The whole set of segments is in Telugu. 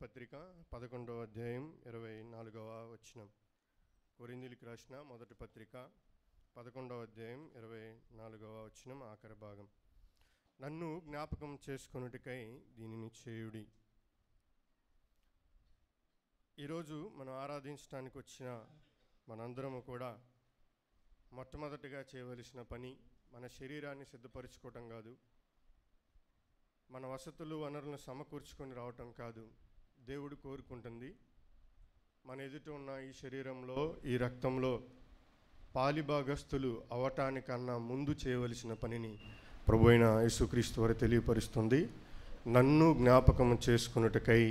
పత్రిక 11వ అధ్యాయం 24వ వచనం. కొరింథీయులకు రాసిన మొదటి పత్రిక 11వ అధ్యాయం 24వ వచనం ఆఖరి భాగం. నన్ను జ్ఞాపకం చేసుకొనుటకై దీనిని చేయుడి. ఈరోజు మనం ఆరాధించడానికి వచ్చిన మనందరము కూడా మొట్టమొదటిగా చేయవలసిన పని మన శరీరాన్ని సిద్ధపరచుకోవటం కాదు, మన వసతులు వనరులను సమకూర్చుకొని రావటం కాదు. దేవుడు కోరుకుంటుంది మన ఎదుట ఉన్న ఈ శరీరంలో, ఈ రక్తంలో పాలిభాగస్తులు అవటానికన్నా ముందు చేయవలసిన పనిని ప్రభువైన యేసుక్రీస్తు వారు తెలియపరుస్తుంది. నన్ను జ్ఞాపకం చేసుకొనుటకై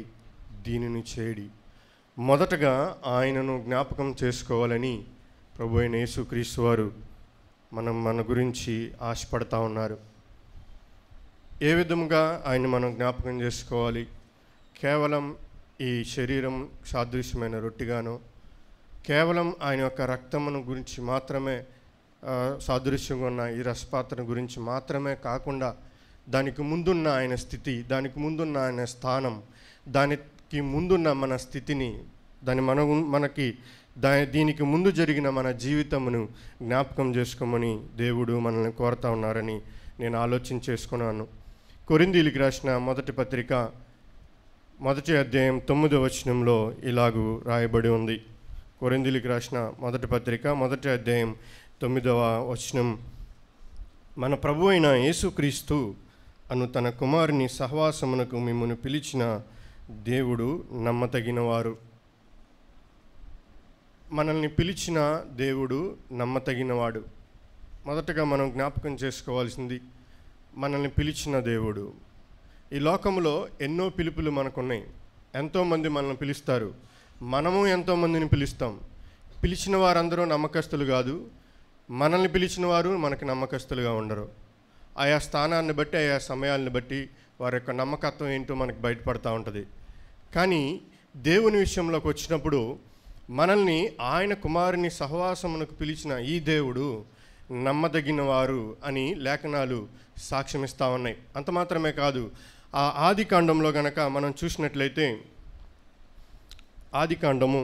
దీనిని చేయుడి. మొదటగా ఆయనను జ్ఞాపకం చేసుకోవాలని ప్రభువైన యేసుక్రీస్తు వారు మన గురించి ఆశపడతా ఉన్నారు. ఏ విధంగా ఆయన మనం జ్ఞాపకం చేసుకోవాలి? కేవలం ఈ శరీరం సాదృశ్యమైన రొట్టిగానో, కేవలం ఆయన యొక్క రక్తమును గురించి మాత్రమే సాదృశ్యంగా ఉన్న ఈ రసపాత్ర గురించి మాత్రమే కాకుండా, దానికి ముందున్న ఆయన స్థితి, దానికి ముందున్న ఆయన స్థానం, దానికి ముందున్న మన స్థితిని, దీనికి ముందు జరిగిన మన జీవితమును జ్ఞాపకం చేసుకోమని దేవుడు మనల్ని కోరుతా ఉన్నారని నేను ఆలోచన చేసుకున్నాను. కొరింథీయులకు రాసిన మొదటి పత్రిక మొదటి అధ్యాయం 9వ వచనంలో ఇలాగూ రాయబడి ఉంది. కొరింథీయులకు రాసిన మొదటి పత్రిక మొదటి అధ్యాయం 9వ వచనం. మన ప్రభు అయిన యేసుక్రీస్తు అను తన కుమారుని సహవాసమునకు మిమ్మల్ని పిలిచిన దేవుడు నమ్మతగినవారు. మనల్ని పిలిచిన దేవుడు నమ్మతగినవాడు. మొదటగా మనం జ్ఞాపకం చేసుకోవాల్సింది, మనల్ని పిలిచిన దేవుడు. ఈ లోకంలో ఎన్నో పిలుపులు మనకున్నాయి. ఎంతోమంది మనల్ని పిలుస్తారు, మనము ఎంతోమందిని పిలుస్తాం. పిలిచిన వారందరూ నమ్మకస్తులు కాదు, మనల్ని పిలిచిన వారు మనకు నమ్మకస్తులుగా ఉండరు. ఆయా స్థానాన్ని బట్టి, ఆయా సమయాలను బట్టి వారి యొక్క నమ్మకత్వం ఏంటో మనకు బయటపడతా ఉంటుంది. కానీ దేవుని విషయంలోకి వచ్చినప్పుడు మనల్ని ఆయన కుమారుని సహవాసమునకు పిలిచిన ఈ దేవుడు నమ్మదగిన వారు అని లేఖనాలు సాక్ష్యమిస్తూ ఉన్నాయి. అంత మాత్రమే కాదు, ఆ ఆది కాండంలో గనక మనం చూసినట్లయితే, ఆది కాండము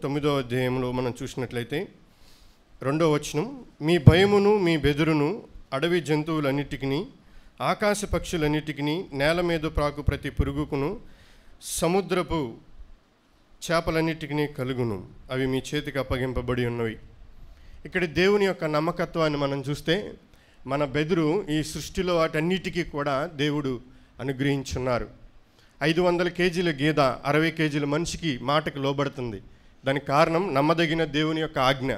9వ అధ్యాయంలో మనం చూసినట్లయితే 2వ వచనం, మీ భయమును మీ బెదురును అడవి జంతువులన్నిటికీ, ఆకాశ పక్షులన్నిటికీ, నేల మీద ప్రాకు ప్రతి పురుగుకును, సముద్రపు చేపలన్నిటికీ కలుగును, అవి మీ చేతికి అప్పగింపబడి ఉన్నవి. ఇక్కడ దేవుని యొక్క నమ్మకత్వాన్ని మనం చూస్తే, మన బెదురు ఈ సృష్టిలో వాటన్నిటికీ కూడా దేవుడు అనుగ్రహించున్నారు. 500 కేజీల గేదె 60 కేజీల మనిషికి మాటకు లోబడుతుంది. దానికి కారణం నమ్మదగిన దేవుని యొక్క ఆజ్ఞ.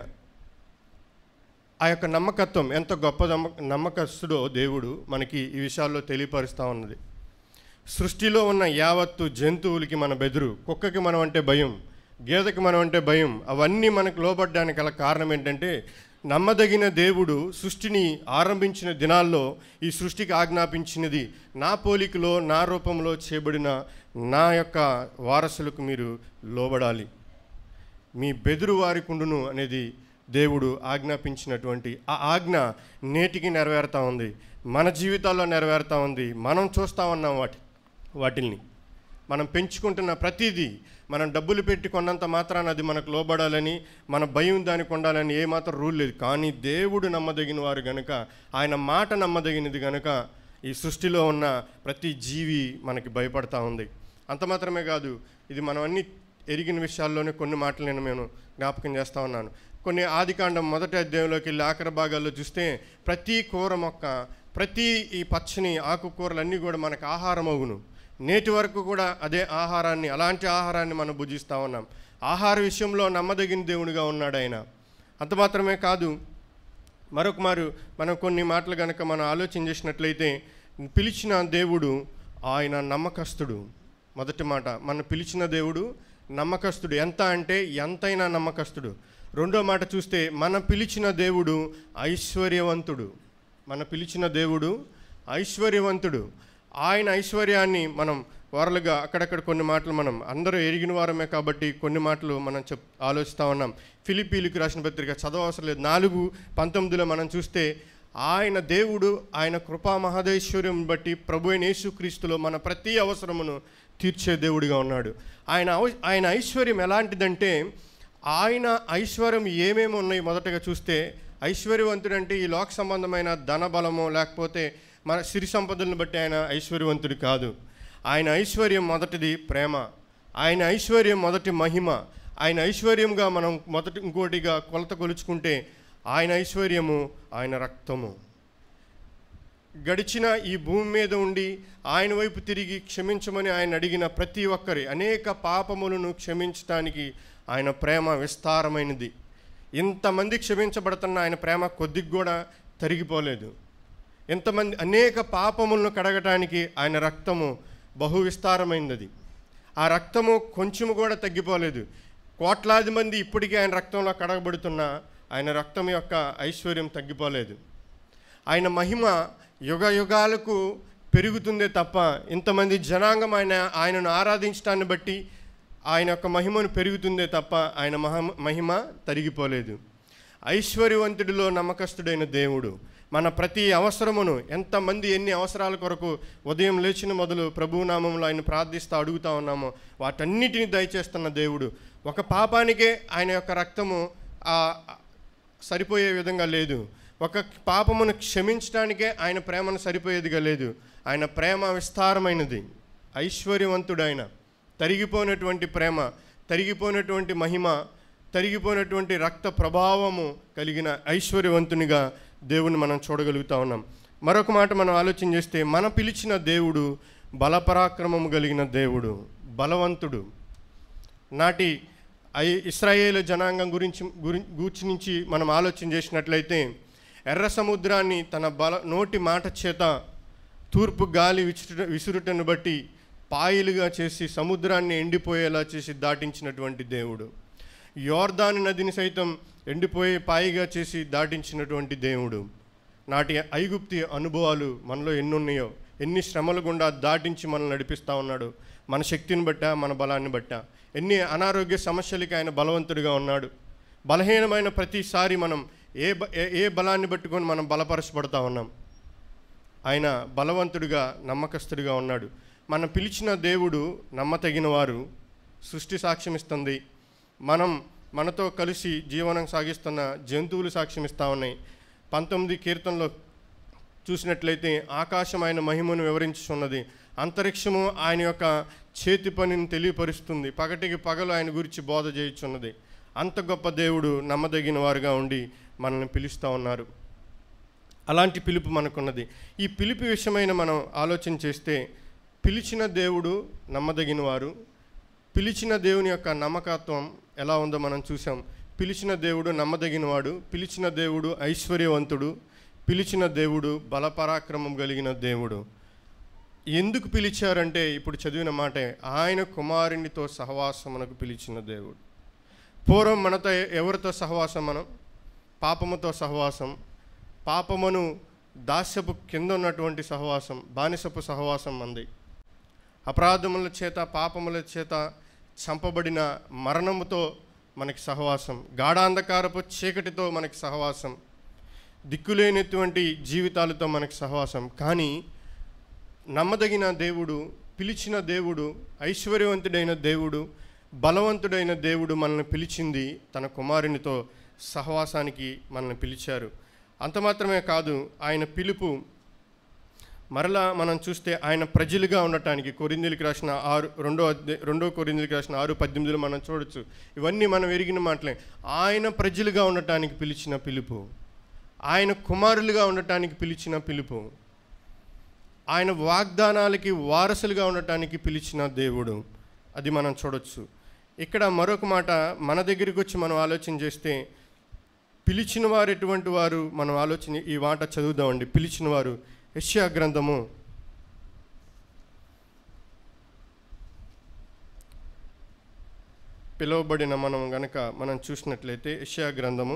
ఆ యొక్క నమ్మకత్వం ఎంత గొప్ప నమ్మకస్తుడో దేవుడు మనకి ఈ విషయాల్లో తెలియపరుస్తూ ఉన్నది. సృష్టిలో ఉన్న యావత్తు జంతువులకి మన బెదురు, కుక్కకి మనం అంటే భయం, గేదెకి మనం అంటే భయం. అవన్నీ మనకు లోబడ్డానికి గల కారణం ఏంటంటే, నమ్మదగిన దేవుడు సృష్టిని ఆరంభించిన దినాల్లో ఈ సృష్టికి ఆజ్ఞాపించినది, నా పోలికలో నా రూపంలో చేయబడిన నా యొక్క వారసులకు మీరు లోబడాలి, మీ బెదురు వారికుండును అనేది దేవుడు ఆజ్ఞాపించినటువంటి ఆ ఆజ్ఞ నేటికి నెరవేరుతూ ఉంది, మన జీవితాల్లో నెరవేరుతూ ఉంది. మనం చూస్తూ ఉన్నాం వాటిల్ని. మనం పెంచుకుంటున్న ప్రతిదీ, మనం డబ్బులు పెట్టి కొన్నంత మాత్రాన అది మనకు లోబడాలని, మన భయం దానికి ఉండాలని ఏమాత్రం రూల్ లేదు. కానీ దేవుడు నమ్మదగిన వారు గనుక, ఆయన మాట నమ్మదగినది గనుక ఈ సృష్టిలో ఉన్న ప్రతి జీవి మనకి భయపడతా ఉంది. అంత మాత్రమే కాదు, ఇది మనం అన్ని ఎరిగిన విషయాల్లోనే కొన్ని మాటలు నేను జ్ఞాపకం చేస్తూ ఉన్నాను. కొన్ని ఆదికాండం మొదటి అధ్యాయంలోకి వెళ్ళి ఆఖరి భాగాల్లో చూస్తే, ప్రతి కూర మొక్క, ప్రతి ఈ పచ్చని ఆకుకూరలన్నీ కూడా మనకు ఆహారం అగును. నేటి వరకు కూడా అదే ఆహారాన్ని, అలాంటి ఆహారాన్ని మనం భుజిస్తూ ఉన్నాం. ఆహార విషయంలో నమ్మదగిన దేవుడిగా ఉన్నాడు ఆయన. అంత మాత్రమే కాదు, మరొక మనం కొన్ని మాటలు కనుక మనం ఆలోచన చేసినట్లయితే, పిలిచిన దేవుడు ఆయన నమ్మకస్తుడు. మొదటి మాట, మన పిలిచిన దేవుడు నమ్మకస్తుడు. ఎంత అంటే ఎంతైనా నమ్మకస్తుడు. రెండో మాట చూస్తే, మన పిలిచిన దేవుడు ఐశ్వర్యవంతుడు. మన పిలిచిన దేవుడు ఐశ్వర్యవంతుడు. ఆయన ఐశ్వర్యాన్ని మనం వారలుగా అక్కడక్కడ కొన్ని మాటలు మనం అందరూ ఎరిగిన వారమే కాబట్టి కొన్ని మాటలు మనం ఆలోచిస్తూ ఉన్నాం. ఫిలిప్పీలకు రాసిన పత్రిక చదవవసరం లేదు. 4:19 మనం చూస్తే, ఆయన దేవుడు ఆయన కృపా మహదేశ్వర్యం బట్టి ప్రభు అయిన యేసుక్రీస్తులో మన ప్రతి అవసరమును తీర్చే దేవుడిగా ఉన్నాడు. ఆయన ఐశ్వర్యం ఎలాంటిదంటే, ఆయన ఐశ్వర్యం ఏమేమి ఉన్నాయి మొదటగా చూస్తే, ఐశ్వర్యవంతుడంటే ఈ లోక సంబంధమైన ధన బలమో లేకపోతే మన సిరి సంపదలను బట్టి ఆయన ఐశ్వర్యవంతుడు కాదు. ఆయన ఐశ్వర్యం మొదటిది ప్రేమ, ఆయన ఐశ్వర్యం మొదటి మహిమ, ఆయన ఐశ్వర్యంగా మనం ఇంకోటిగా కొలత కొలుచుకుంటే ఆయన ఐశ్వర్యము ఆయన రక్తము. గడిచిన ఈ భూమి మీద ఉండి ఆయన వైపు తిరిగి క్షమించమని ఆయన అడిగిన ప్రతి ఒక్కరి అనేక పాపములను క్షమించడానికి ఆయన ప్రేమ విస్తారమైనది. ఇంతమంది క్షమించబడుతున్న ఆయన ప్రేమ కొద్దిగా కూడా తరిగిపోలేదు. ఇంతమంది అనేక పాపములను కడగటానికి ఆయన రక్తము బహు విస్తారమైనది. ఆ రక్తము కొంచెము కూడా తగ్గిపోలేదు. కోట్లాది మంది ఇప్పటికీ ఆయన రక్తంలో కడగబడుతున్న ఆయన రక్తం యొక్క ఐశ్వర్యం తగ్గిపోలేదు. ఆయన మహిమ యుగ యుగాలకు పెరుగుతుందే తప్ప ఇంతమంది జనాంగం ఆయనను ఆరాధించడాన్ని బట్టి ఆయన యొక్క మహిమను పెరుగుతుందే తప్ప ఆయన మహిమ తరిగిపోలేదు. ఐశ్వర్యవంతుడిలో నమ్మకస్తుడైన దేవుడు మన ప్రతి అవసరమును, ఎంతమంది ఎన్ని అవసరాల కొరకు ఉదయం లేచిన మొదలు ప్రభునామంలో ఆయన ప్రార్థిస్తూ అడుగుతూ ఉన్నామో వాటన్నిటిని దయచేస్తున్న దేవుడు. ఒక పాపానికే ఆయన యొక్క రక్తము సరిపోయే విధంగా లేదు. ఒక పాపమును క్షమించడానికే ఆయన ప్రేమను సరిపోయేదిగా లేదు. ఆయన ప్రేమ విస్తారమైనది. ఐశ్వర్యవంతుడైన, తరిగిపోయినటువంటి ప్రేమ, తరిగిపోయినటువంటి మహిమ, తరిగిపోయినటువంటి రక్త ప్రభావము కలిగిన ఐశ్వర్యవంతునిగా దేవుని మనం చూడగలుగుతూ ఉన్నాం. మరొక మాట మనం ఆలోచన చేస్తే, మన పిలిచిన దేవుడు బలపరాక్రమము కలిగిన దేవుడు, బలవంతుడు. నాటి ఇశ్రాయేలు జనాంగం గూర్చి నుంచి మనం ఆలోచన చేసినట్లయితే, ఎర్ర సముద్రాన్ని తన నోటి మాట చేత తూర్పు గాలి విసురుటను బట్టి పాయలుగా చేసి సముద్రాన్ని ఎండిపోయేలా చేసి దాటించినటువంటి దేవుడు. యోర్దాను నదిని సైతం ఎండిపోయే పాయిగా చేసి దాటించినటువంటి దేవుడు. నాటి ఐగుప్తి అనుభవాలు మనలో ఎన్నున్నాయో, ఎన్ని శ్రమల గుండా దాటించి మనల్ని నడిపిస్తూ ఉన్నాడు. మన శక్తిని బట్టా, మన బలాన్ని బట్టా. ఎన్ని అనారోగ్య సమస్యలకి ఆయన బలవంతుడిగా ఉన్నాడు. బలహీనమైన ప్రతిసారి మనం ఏ బలాన్ని పట్టుకొని మనం బలపరచబడతా ఉన్నాం. ఆయన బలవంతుడిగా, నమ్మకస్తుడిగా ఉన్నాడు. మనం పిలిచిన దేవుడు నమ్మతగిన వారు. సృష్టి సాక్ష్యం ఇస్తుంది. మనతో కలిసి జీవనం సాగిస్తున్న జంతువులు సాక్ష్యం ఇస్తూ ఉన్నాయి. 19 కీర్తనలో చూసినట్లయితే ఆకాశం ఆయన మహిమను వివరించుచున్నది, అంతరిక్షము ఆయన యొక్క చేతి పనిని తెలియపరుస్తుంది, పగటికి పగలు ఆయన గురించి బోధ చేయుచున్నది. అంత గొప్ప దేవుడు నమ్మదగిన వారుగా ఉండి మనల్ని పిలుస్తూ ఉన్నారు. అలాంటి పిలుపు మనకున్నది. ఈ పిలుపు విషయమైన మనం ఆలోచన చేస్తే, పిలిచిన దేవుడు నమ్మదగిన వారు. పిలిచిన దేవుని యొక్క నమ్మకత్వం ఎలా ఉందో మనం చూసాం. పిలిచిన దేవుడు నమ్మదగినవాడు, పిలిచిన దేవుడు ఐశ్వర్యవంతుడు, పిలిచిన దేవుడు బలపరాక్రమం కలిగిన దేవుడు. ఎందుకు పిలిచారంటే, ఇప్పుడు చదివిన మాటే, ఆయన కుమారునితో సహవాసమునకు పిలిచిన దేవుడు. పూర్వం మనతో ఎవరితో సహవాసం? మనం పాపముతో సహవాసం, పాపమును దాస్యపు కింద ఉన్నటువంటి సహవాసం, బానిసపు సహవాసం మంది. అపరాధముల చేత, పాపముల చేత చంపబడిన మరణముతో మనకి సహవాసం, గాఢాంధకారపు చీకటితో మనకి సహవాసం, దిక్కులేనటువంటి జీవితాలతో మనకి సహవాసం. కానీ నమ్మదగిన దేవుడు, పిలిచిన దేవుడు, ఐశ్వర్యవంతుడైన దేవుడు, బలవంతుడైన దేవుడు మనల్ని పిలిచింది తన కుమారునితో సహవాసానికి మనల్ని పిలిచారు. అంత మాత్రమే కాదు, ఆయన పిలుపు మరలా మనం చూస్తే ఆయన ప్రజలుగా ఉండటానికి కొరింథీయులకు రాసిన 2 కొరింథీయులకు రాసిన 6:18 మనం చూడొచ్చు. ఇవన్నీ మనం ఎరిగిన మాటలే. ఆయన ప్రజలుగా ఉండటానికి పిలిచిన పిలుపు, ఆయన కుమారులుగా ఉండటానికి పిలిచిన పిలుపు, ఆయన వాగ్దానాలకి వారసులుగా ఉండటానికి పిలిచిన దేవుడు, అది మనం చూడొచ్చు. ఇక్కడ మరొక మాట మన దగ్గరికి వచ్చి మనం ఆలోచన చేస్తే, పిలిచిన వారు ఎటువంటి వారు మనం ఆలోచన ఈ మాట చదువుదామండి. పిలిచిన వారు యెషయా గ్రంథము 40 మనం చూసినట్లయితే, యెషయా గ్రంథము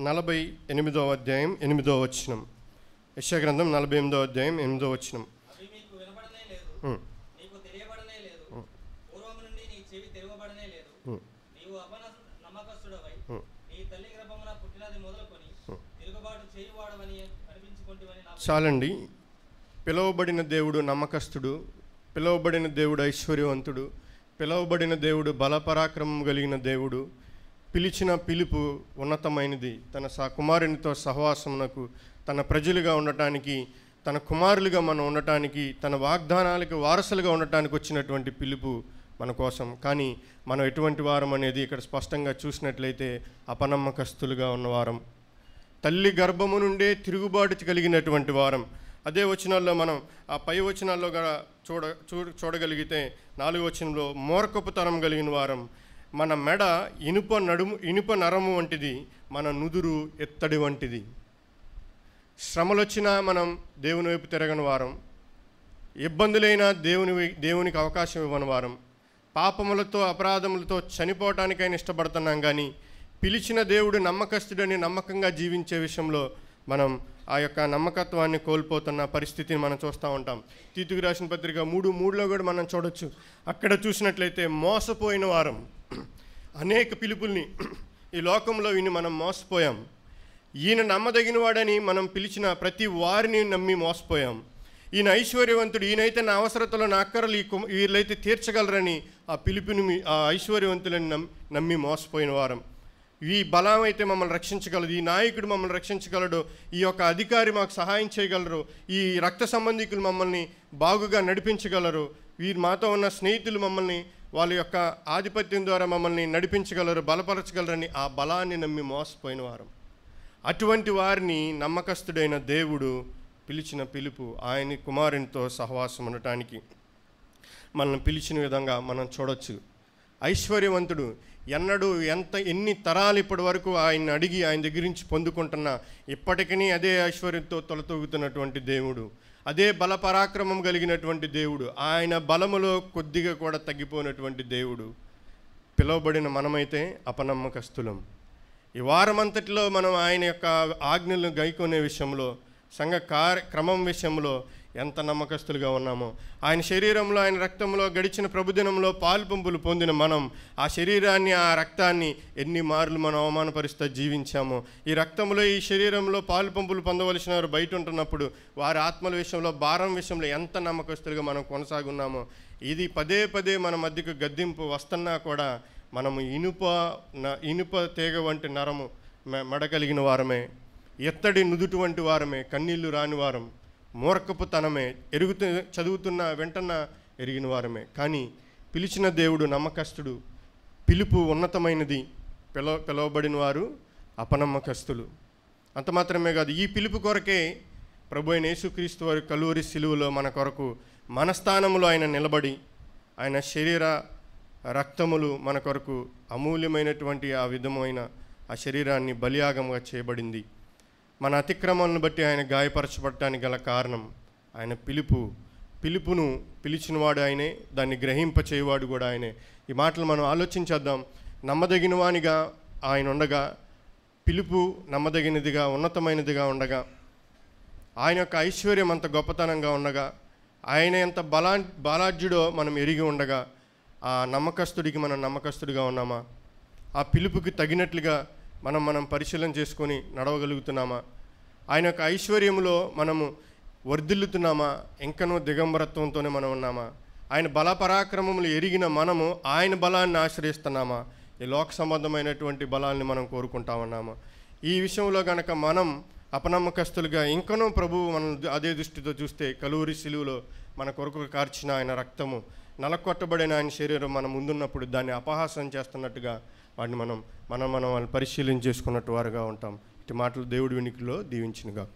48వ అధ్యాయం 8వ వచనం. యెషయా గ్రంథం 48వ అధ్యాయం 8వ వచనం. చెవి తెరవబడనే లేదు. నీవు నమ్మకస్తుడవై నీ తల్లి గర్భమున పుట్టినది మొదలుకొని తిరుగుబాటు చేయువాడవని అనిపించుకుంటువని. చాలండి. పిలువబడిన దేవుడు నమ్మకస్తుడు, పిలువబడిన దేవుడు ఐశ్వర్యవంతుడు, పిలువబడిన దేవుడు బలపరాక్రమం కలిగిన దేవుడు, పిలిచిన పిలుపు ఉన్నతమైనది. తన కుమారునితో సహవాసమునకు, తన ప్రజలుగా ఉండటానికి, తన కుమారులుగా మనం ఉండటానికి, తన వాగ్దానాలకు వారసులుగా ఉండటానికి వచ్చినటువంటి పిలుపు మన కోసం. కానీ మనం ఎటువంటి వారం అనేది ఇక్కడ స్పష్టంగా చూసినట్లయితే అపనమ్మకస్తులుగా ఉన్నవారం, తల్లి గర్భము నుండే తిరుగుబాటు కలిగినటువంటి వారం. అదే వచనాల్లో మనం ఆ పై వచనాల్లో చూడగలిగితే 4వ వచనంలో మూర్ఖపుతనం కలిగిన వారం, మన మెడ ఇనుప నరము వంటిది, మన నుదురు ఎత్తడి వంటిది. శ్రమలు వచ్చినా మనం దేవుని వైపు తిరగని వారం, ఇబ్బందులైనా దేవునికి అవకాశం ఇవ్వని వారం, పాపములతో అపరాధములతో చనిపోవటానికైనా ఇష్టపడుతున్నాం. కానీ పిలిచిన దేవుడు నమ్మకస్తుడని నమ్మకంగా జీవించే విషయంలో మనం ఆ యొక్క నమ్మకత్వాన్ని కోల్పోతున్న పరిస్థితిని మనం చూస్తూ ఉంటాం. తీతుకు రాసిన పత్రిక 3:3లో కూడా మనం చూడొచ్చు. అక్కడ చూసినట్లయితే మోసపోయిన వారం, అనేక పిలుపుల్ని ఈ లోకంలో విని మనం మోసపోయాం. ఈయన నమ్మదగిన వాడని మనం పిలిచిన ప్రతి వారిని నమ్మి మోసపోయాం. ఈయన ఐశ్వర్యవంతుడు, ఈయనైతే నా అవసరతలో నా అక్కరలు వీళ్ళైతే తీర్చగలరని ఆ పిలుపుని ఆ ఐశ్వర్యవంతులని నమ్మి మోసపోయిన వారం. ఈ బలం అయితే మమ్మల్ని రక్షించగలదు, ఈ నాయకుడు మమ్మల్ని రక్షించగలడు, ఈ యొక్క అధికారి మాకు సహాయం చేయగలరు, ఈ రక్త సంబంధికులు మమ్మల్ని బాగుగా నడిపించగలరు, వీరు మాతో ఉన్న స్నేహితులు మమ్మల్ని వాళ్ళ యొక్క ఆధిపత్యం ద్వారా మమ్మల్ని నడిపించగలరు, బలపరచగలరని ఆ బలాన్ని నమ్మి మోసపోయిన వారం. అటువంటి వారిని నమ్మకస్తుడైన దేవుడు పిలిచిన పిలుపు ఆయన కుమారునితో సహవాసం ఉండటానికి మనల్ని పిలిచిన విధంగా మనం చూడొచ్చు. ఐశ్వర్యవంతుడు, ఎన్ని తరాలు ఇప్పటి వరకు ఆయన అడిగి ఆయన దగ్గర నుంచి పొందుకుంటున్నా ఇప్పటికీ అదే ఐశ్వర్యంతో తొలతూగుతున్నటువంటి దేవుడు, అదే బల పరాక్రమం కలిగినటువంటి దేవుడు, ఆయన బలములో కొద్దిగా కూడా తగ్గిపోయినటువంటి దేవుడు. పిలువబడిన మనమైతే అపనమ్మకస్తులం. ఈ వారమంతటిలో మనం ఆయన యొక్క ఆజ్ఞలను గైకొనే విషయంలో, సంఘ క్రమం విషయంలో ఎంత నమ్మకస్తులుగా ఉన్నామో, ఆయన శరీరంలో ఆయన రక్తంలో గడిచిన ప్రభుదినంలో పాలు పంపులు పొందిన మనం ఆ శరీరాన్ని ఆ రక్తాన్ని ఎన్ని మార్లు మనం అవమానపరుస్తూ జీవించామో, ఈ రక్తంలో ఈ శరీరంలో పాలు పంపులు పొందవలసిన వారు బయట ఉంటున్నప్పుడు వారి ఆత్మల విషయంలో భారం విషయంలో ఎంత నమ్మకస్తులుగా మనం కొనసాగున్నామో, ఇది పదే పదే మన మధ్యకు గద్దింపు వస్తున్నా కూడా మనము ఇనుప తీగ వంటి నరము మెడ కలిగిన వారమే, ఎత్తడి నుదుటి వంటి వారమే, కన్నీళ్లు రాని వారం, మూర్ఖపు తనమే, చదువుతున్న వెంటనే ఎరిగిన వారమే. కానీ పిలిచిన దేవుడు నమ్మకస్తుడు, పిలుపు ఉన్నతమైనది, పిలువబడిన వారు అపనమ్మకస్తులు. అంత మాత్రమే కాదు, ఈ పిలుపు కొరకే ప్రభు అయిన యేసుక్రీస్తు వారి కలువరి సిలువలో మన కొరకు మన స్థానంలో ఆయన నిలబడి ఆయన శరీర రక్తములు మన కొరకు అమూల్యమైనటువంటి ఆ విధమైన ఆ శరీరాన్ని బలియాగంగా చేయబడింది. మన అతిక్రమాలను బట్టి ఆయన గాయపరచబడటానికి గల కారణం ఆయన పిలుపును పిలిచినవాడు ఆయనే, దాన్ని గ్రహింపచేయవాడు కూడా ఆయనే. ఈ మాటలు మనం ఆలోచించేద్దాం. నమ్మదగిన వానిగా ఆయన ఉండగా, పిలుపు నమ్మదగినదిగా ఉన్నతమైనదిగా ఉండగా, ఆయన యొక్క ఐశ్వర్యం అంత గొప్పతనంగా ఉండగా, ఆయన ఎంత బలాఢ్యుడో మనం ఎరిగి ఉండగా, ఆ నమ్మకస్తుడికి మనం నమ్మకస్తుడిగా ఉన్నామా? ఆ పిలుపుకి తగినట్లుగా మనం పరిశీలన చేసుకొని నడవగలుగుతున్నామా? ఆయన యొక్క ఐశ్వర్యంలో మనము వర్ధిల్లుతున్నామా? ఇంకనూ దిగంబరత్వంతోనే మనం ఉన్నామా? ఆయన బల పరాక్రమములు ఎరిగిన మనము ఆయన బలాన్ని ఆశ్రయిస్తున్నామా? ఈ లోక సంబంధమైనటువంటి బలాన్ని మనం కోరుకుంటా ఉన్నామా? ఈ విషయంలో గనక మనం అపనమ్మకస్తులుగా ఇంకనూ ప్రభువు మనం అదే దృష్టితో చూస్తే, కలువరి సిలువలో మన కొరకు కార్చిన ఆయన రక్తము, నలకొట్టబడిన ఆయన శరీరం మనం ముందున్నప్పుడు దాన్ని అపహాసం చేస్తున్నట్టుగా వాటిని మనం పరిశీలన చేసుకున్నట్టు వారుగా ఉంటాం. ఇటు మాటలు దేవుడి వినికిలో దీవించునుగాక.